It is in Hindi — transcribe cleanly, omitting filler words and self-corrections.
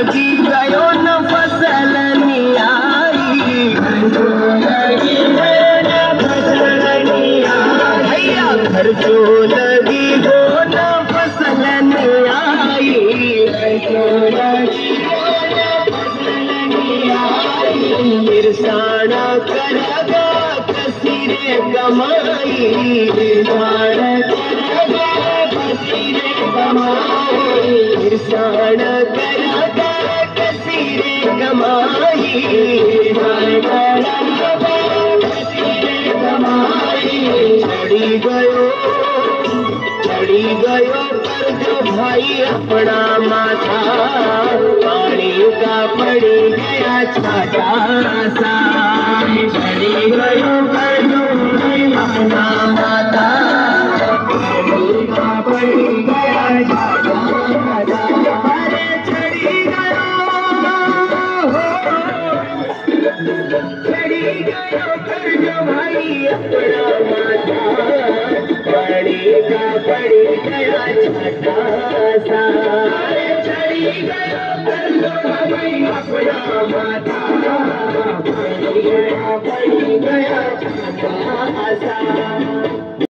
लगी गयो न फसल नियाई, भैया खर्चो लगी गो न फसल नियाई, निरसाना करगा कसीरे कमाई, निरसाना करगा कसीरे कमाई, चढ़ी गयो कर जो भाई अपना माथा, पानी का पड़ी गया छाता सा, चढ़ी गयो कर जो भाई अपना माथा, पानी का पड़ी गया छाता सा, अरे चढ़ी गयो कर जो भाई अपना माथा, पानी का पड़ी गया छाता सा, चढ़ी गयो कर जो भाई अपना माथा, पानी का पड़ी गया छाता सा।